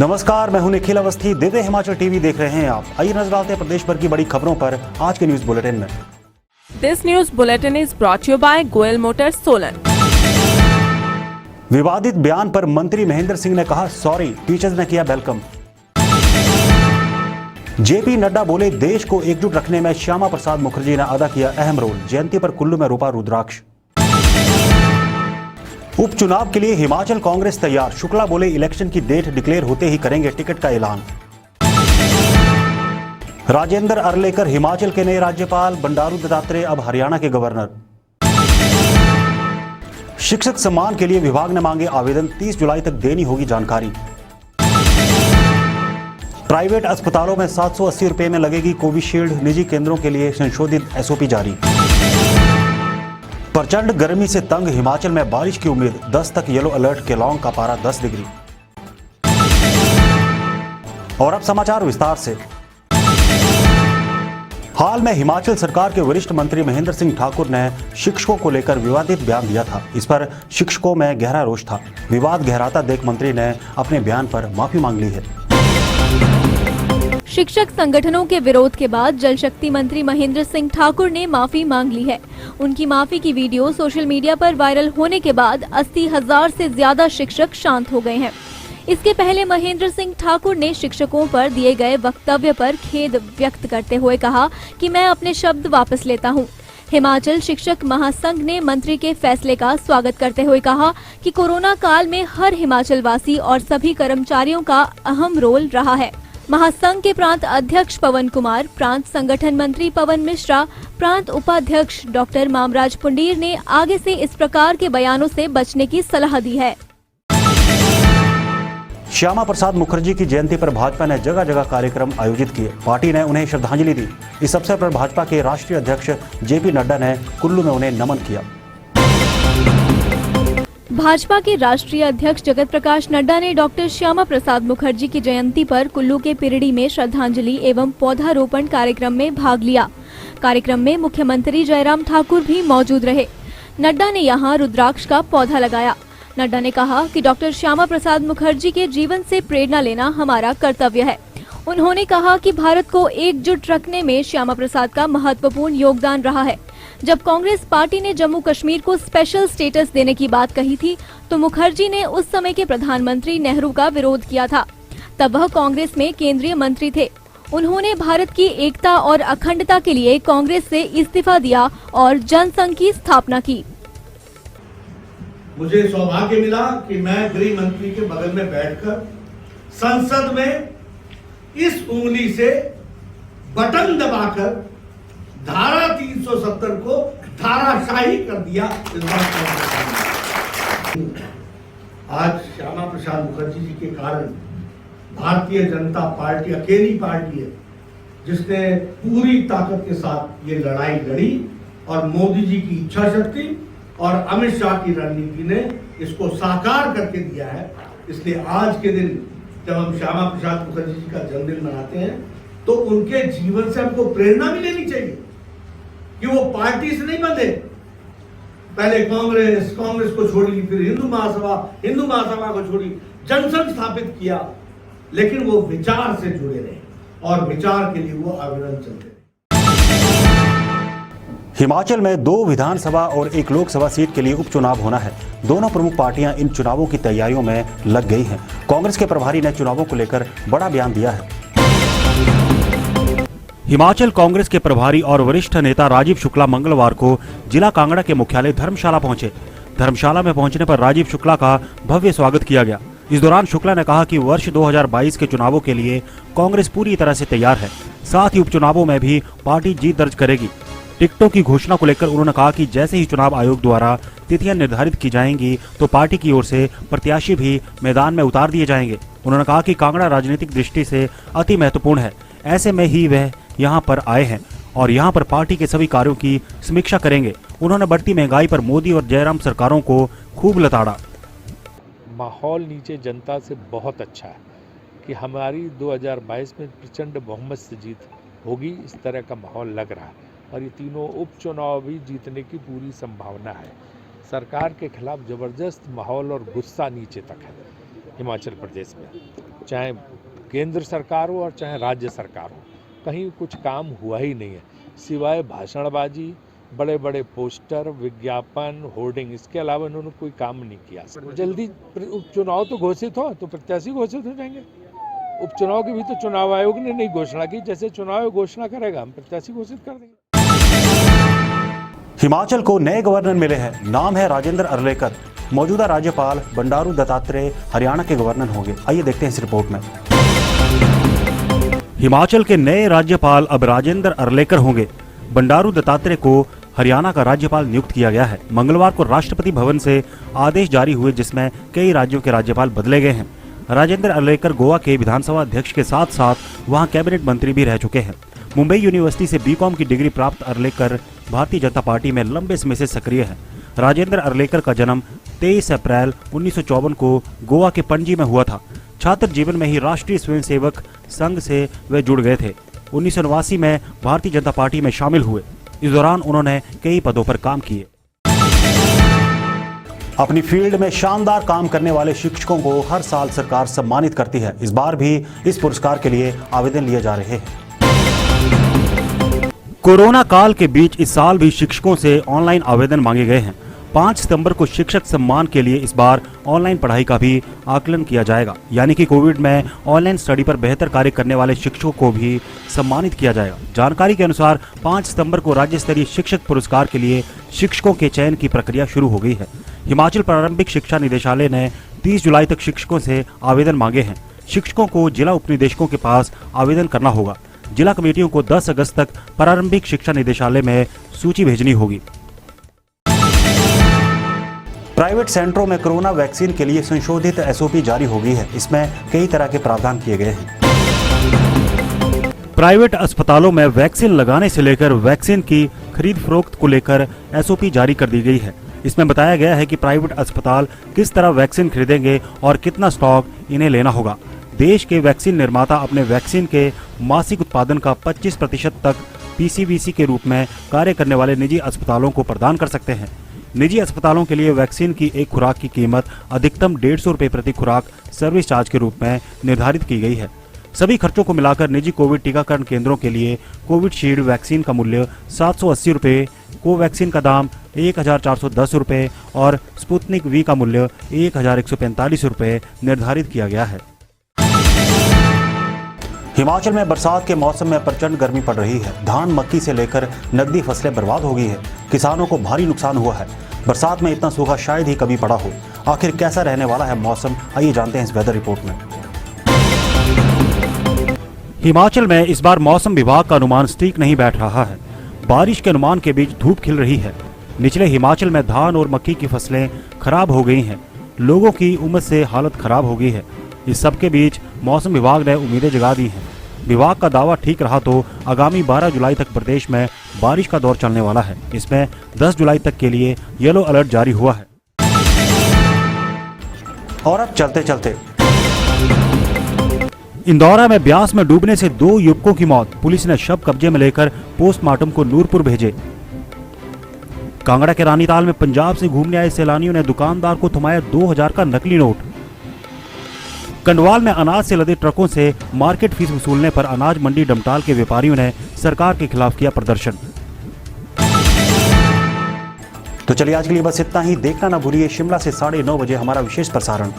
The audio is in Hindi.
नमस्कार, मैं हूं निखिल अवस्थी। दिव्य हिमाचल टीवी देख रहे हैं आप। आइए नजर डालते हैं प्रदेश भर की बड़ी खबरों पर आज के न्यूज बुलेटिन में। This news bulletin is brought you by Goyal motors Solan. विवादित बयान पर मंत्री महेंद्र सिंह ने कहा सॉरी, टीचर्स ने किया वेलकम। जेपी नड्डा बोले देश को एकजुट रखने में श्यामा प्रसाद मुखर्जी ने अदा किया अहम रोल। जयंती पर कुल्लू में रोपा रुद्राक्ष। उपचुनाव के लिए हिमाचल कांग्रेस तैयार। शुक्ला बोले इलेक्शन की डेट डिक्लेयर होते ही करेंगे टिकट का ऐलान। राजेंद्र अर्लेकर हिमाचल के नए राज्यपाल। बंडारू दत्तात्रेय अब हरियाणा के गवर्नर। शिक्षक सम्मान के लिए विभाग ने मांगे आवेदन। 30 जुलाई तक देनी होगी जानकारी। प्राइवेट अस्पतालों में 780 रुपए में लगेगी कोविशील्ड। निजी केंद्रों के लिए संशोधित एसओपी जारी। प्रचंड गर्मी से तंग हिमाचल में बारिश की उम्मीद। 10 तक येलो अलर्ट। केलांग का पारा 10 डिग्री। और अब समाचार विस्तार से। हाल में हिमाचल सरकार के वरिष्ठ मंत्री महेंद्र सिंह ठाकुर ने शिक्षकों को लेकर विवादित बयान दिया था। इस पर शिक्षकों में गहरा रोष था। विवाद गहराता देख मंत्री ने अपने बयान पर माफी मांग ली है। शिक्षक संगठनों के विरोध के बाद जल शक्ति मंत्री महेंद्र सिंह ठाकुर ने माफी मांग ली है। उनकी माफी की वीडियो सोशल मीडिया पर वायरल होने के बाद 80,000 से ज्यादा शिक्षक शांत हो गए हैं। इसके पहले महेंद्र सिंह ठाकुर ने शिक्षकों पर दिए गए वक्तव्य पर खेद व्यक्त करते हुए कहा कि मैं अपने शब्द वापस लेता हूं। हिमाचल शिक्षक महासंघ ने मंत्री के फैसले का स्वागत करते हुए कहा कि कोरोना काल में हर हिमाचल वासी और सभी कर्मचारियों का अहम रोल रहा है। महासंघ के प्रांत अध्यक्ष पवन कुमार, प्रांत संगठन मंत्री पवन मिश्रा, प्रांत उपाध्यक्ष डॉक्टर मामराज पुंडीर ने आगे से इस प्रकार के बयानों से बचने की सलाह दी है। श्यामा प्रसाद मुखर्जी की जयंती पर भाजपा ने जगह जगह कार्यक्रम आयोजित किए। पार्टी ने उन्हें श्रद्धांजलि दी। इस अवसर पर भाजपा के राष्ट्रीय अध्यक्ष जेपी नड्डा ने कुल्लू में उन्हें नमन किया। भाजपा के राष्ट्रीय अध्यक्ष जगत प्रकाश नड्डा ने डॉक्टर श्यामा प्रसाद मुखर्जी की जयंती पर कुल्लू के पिरडी में श्रद्धांजलि एवं पौधारोपण कार्यक्रम में भाग लिया। कार्यक्रम में मुख्यमंत्री जयराम ठाकुर भी मौजूद रहे। नड्डा ने यहां रुद्राक्ष का पौधा लगाया। नड्डा ने कहा कि डॉक्टर श्यामा प्रसाद मुखर्जी के जीवन से प्रेरणा लेना हमारा कर्तव्य है। उन्होंने कहा कि भारत को एकजुट रखने में श्यामा प्रसाद का महत्वपूर्ण योगदान रहा है। जब कांग्रेस पार्टी ने जम्मू कश्मीर को स्पेशल स्टेटस देने की बात कही थी तो मुखर्जी ने उस समय के प्रधानमंत्री नेहरू का विरोध किया था। तब वह कांग्रेस में केंद्रीय मंत्री थे। उन्होंने भारत की एकता और अखंडता के लिए कांग्रेस से इस्तीफा दिया और जनसंघ की स्थापना की। मुझे सौभाग्य मिला कि मैं गृह मंत्री के बगल में बैठकर संसद में इस उंगली से बटन दबाकर धारा 370 को धाराशाही कर दिया। आज श्यामा प्रसाद मुखर्जी जी के कारण भारतीय जनता पार्टी अकेली पार्टी है जिसने पूरी ताकत के साथ ये लड़ाई लड़ी और मोदी जी की इच्छा शक्ति और अमित शाह की रणनीति ने इसको साकार करके दिया है। इसलिए आज के दिन जब हम श्यामा प्रसाद मुखर्जी जी का जन्मदिन मनाते हैं तो उनके जीवन से हमको प्रेरणा भी लेनी चाहिए कि वो पार्टी से नहीं बंधे। पहले कांग्रेस को छोड़ी, फिर हिंदू महासभा को छोड़ी, जनसंघ स्थापित किया, लेकिन वो विचार से जुड़े रहे और विचार के लिए वो अविरत चलते रहे। हिमाचल में 2 विधानसभा और 1 लोकसभा सीट के लिए उपचुनाव होना है। दोनों प्रमुख पार्टियां इन चुनावों की तैयारियों में लग गई हैं। कांग्रेस के प्रभारी ने चुनावों को लेकर बड़ा बयान दिया है। हिमाचल कांग्रेस के प्रभारी और वरिष्ठ नेता राजीव शुक्ला मंगलवार को जिला कांगड़ा के मुख्यालय धर्मशाला पहुंचे। धर्मशाला में पहुंचने पर राजीव शुक्ला का भव्य स्वागत किया गया। इस दौरान शुक्ला ने कहा कि वर्ष 2022 के चुनावों के लिए कांग्रेस पूरी तरह से तैयार है। साथ ही उपचुनावों में भी पार्टी जीत दर्ज करेगी। टिकटों की घोषणा को लेकर उन्होंने कहा कि जैसे ही चुनाव आयोग द्वारा तिथियां निर्धारित की जाएंगी तो पार्टी की ओर से प्रत्याशी भी मैदान में उतार दिए जाएंगे। उन्होंने कहा कि कांगड़ा राजनीतिक दृष्टि से अति महत्वपूर्ण है। ऐसे में ही वह यहाँ पर आए हैं और यहाँ पर पार्टी के सभी कार्यों की समीक्षा करेंगे। उन्होंने बढ़ती महंगाई पर मोदी और जयराम सरकारों को खूब लताड़ा। माहौल नीचे जनता से बहुत अच्छा है कि हमारी 2022 में प्रचंड बहुमत से जीत होगी, इस तरह का माहौल लग रहा है और ये तीनों उपचुनाव भी जीतने की पूरी संभावना है। सरकार के खिलाफ ज़बरदस्त माहौल और गुस्सा नीचे तक है हिमाचल प्रदेश में। चाहे केंद्र सरकार हो और चाहे राज्य सरकार हो, कहीं कुछ काम हुआ ही नहीं है, सिवाय भाषणबाजी, बड़े बड़े पोस्टर, विज्ञापन, होर्डिंग, इसके अलावा इन्होंने कोई काम नहीं किया। जल्दी उपचुनाव तो घोषित हो तो प्रत्याशी घोषित हो जाएंगे। उपचुनाव की भी तो चुनाव आयोग ने नहीं घोषणा की, जैसे चुनाव आयोग घोषणा करेगा हम प्रत्याशी घोषित कर देंगे। हिमाचल को नए गवर्नर मिले हैं, नाम है राजेंद्र अर्लेकर। मौजूदा राज्यपाल बंडारू दत्तात्रेय हरियाणा के गवर्नर होंगे। आइए देखते हैं इस रिपोर्ट में। हिमाचल के नए राज्यपाल अब राजेंद्र अर्लेकर होंगे। बंडारू दत्तात्रेय को हरियाणा का राज्यपाल नियुक्त किया गया है। मंगलवार को राष्ट्रपति भवन से आदेश जारी हुए जिसमें कई राज्यों के राज्यपाल बदले गए हैं। राजेंद्र अर्लेकर गोवा के विधानसभा अध्यक्ष के साथ साथ वहां कैबिनेट मंत्री भी रह चुके हैं। मुंबई यूनिवर्सिटी से बीकॉम की डिग्री प्राप्त अर्लेकर भारतीय जनता पार्टी में लंबे समय से सक्रिय है। राजेंद्र अर्लेकर का जन्म 23 अप्रैल 1954 को गोवा के पणजी में हुआ था। छात्र जीवन में ही राष्ट्रीय स्वयंसेवक संघ से वे जुड़ गए थे। 1989 में भारतीय जनता पार्टी में शामिल हुए। इस दौरान उन्होंने कई पदों पर काम किए। अपनी फील्ड में शानदार काम करने वाले शिक्षकों को हर साल सरकार सम्मानित करती है। इस बार भी इस पुरस्कार के लिए आवेदन लिए जा रहे हैं। कोरोना काल के बीच इस साल भी शिक्षकों से ऑनलाइन आवेदन मांगे गए हैं। 5 सितंबर को शिक्षक सम्मान के लिए इस बार ऑनलाइन पढ़ाई का भी आकलन किया जाएगा, यानी कि कोविड में ऑनलाइन स्टडी पर बेहतर कार्य करने वाले शिक्षकों को भी सम्मानित किया जाएगा। जानकारी के अनुसार 5 सितंबर को राज्य स्तरीय शिक्षक पुरस्कार के लिए शिक्षकों के चयन की प्रक्रिया शुरू हो गई है। हिमाचल प्रारंभिक शिक्षा निदेशालय ने 30 जुलाई तक शिक्षकों से आवेदन मांगे हैं। शिक्षकों को जिला उपनिदेशकों के पास आवेदन करना होगा। जिला कमेटियों को 10 अगस्त तक प्रारंभिक शिक्षा निदेशालय में सूची भेजनी होगी। प्राइवेट सेंटरों में कोरोना वैक्सीन के लिए संशोधित एसओपी जारी हो गई है। इसमें कई तरह के प्रावधान किए गए हैं। प्राइवेट अस्पतालों में वैक्सीन लगाने से लेकर वैक्सीन की खरीद फरोख्त को लेकर एसओपी जारी कर दी गई है। इसमें बताया गया है कि प्राइवेट अस्पताल किस तरह वैक्सीन खरीदेंगे और कितना स्टॉक इन्हें लेना होगा। देश के वैक्सीन निर्माता अपने वैक्सीन के मासिक उत्पादन का 25% तक पीसीवीसी के रूप में कार्य करने वाले निजी अस्पतालों को प्रदान कर सकते हैं। निजी अस्पतालों के लिए वैक्सीन की एक खुराक की कीमत अधिकतम 150 रुपये प्रति खुराक सर्विस चार्ज के रूप में निर्धारित की गई है। सभी खर्चों को मिलाकर निजी कोविड टीकाकरण केंद्रों के लिए कोविशील्ड वैक्सीन का मूल्य 780 रुपये, कोवैक्सीन का दाम 1410 रुपये और स्पुतनिक वी का मूल्य 1145 रुपये निर्धारित किया गया है। हिमाचल में बरसात के मौसम में प्रचंड गर्मी पड़ रही है। धान, मक्की से लेकर नकदी फसलें बर्बाद हो गई है। किसानों को भारी नुकसान हुआ है। बरसात में इतना सूखा शायद ही कभी पड़ा हो। आखिर कैसा रहने वाला है मौसम, आइए जानते हैं इस वेदर रिपोर्ट में। हिमाचल में इस बार मौसम विभाग का अनुमान सटीक नहीं बैठ रहा है। बारिश के अनुमान के बीच धूप खिल रही है। निचले हिमाचल में धान और मक्की की फसलें खराब हो गई हैं। लोगों की उमस से हालत खराब हो गई है। इस सब के बीच मौसम विभाग ने उम्मीदें जगा दी हैं। विभाग का दावा ठीक रहा तो आगामी 12 जुलाई तक प्रदेश में बारिश का दौर चलने वाला है। इसमें 10 जुलाई तक के लिए येलो अलर्ट जारी हुआ है। और अब चलते चलते इंदौरा में ब्यास में डूबने से 2 युवकों की मौत। पुलिस ने शव कब्जे में लेकर पोस्टमार्टम को नूरपुर भेजे। कांगड़ा के रानीताल में पंजाब से घूमने आए सैलानियों ने दुकानदार को थमाया 2000 का नकली नोट। कंडवाल में अनाज से लदे ट्रकों से मार्केट फीस वसूलने पर अनाज मंडी डमटाल के व्यापारियों ने सरकार के खिलाफ किया प्रदर्शन। तो चलिए आज के लिए बस इतना ही। देखना ना भूलिए शिमला से 9:30 बजे हमारा विशेष प्रसारण।